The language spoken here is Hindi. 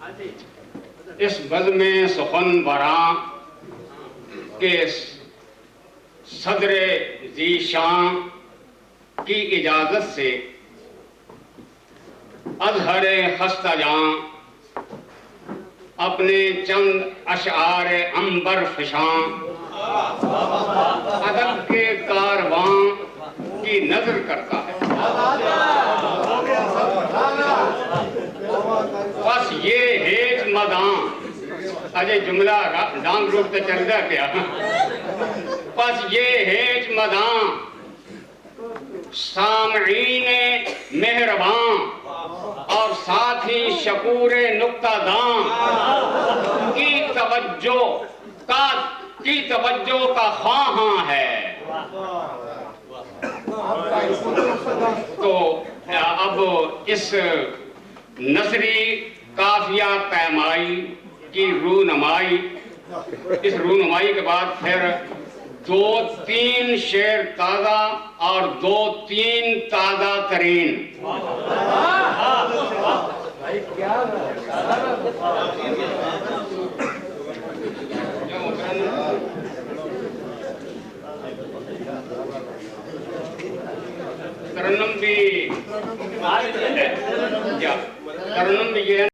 इस बज़्म सुखन वरा के सदर ज़ीशान की इजाज़त से अज़हर खस्ताजां अपने चंद अशआर अंबर फिशां अदब के कारवां की नजर करता है। बस ये हेज मदां अजय जुमला डांग रूट पे चल जा क्या। बस ये हेज मदां सामईन मेहरबां और साथ ही शकूर नुक्तादां की तवज्जो का ख्वाहां है। तो अब इस नसरी काफिया पैमाई की रूनुमाई, इस रूनुमाई के बाद फिर 2-3 शेर ताज़ा और 2-3 ताज़ा तरीन। तरन्नुम भी ये है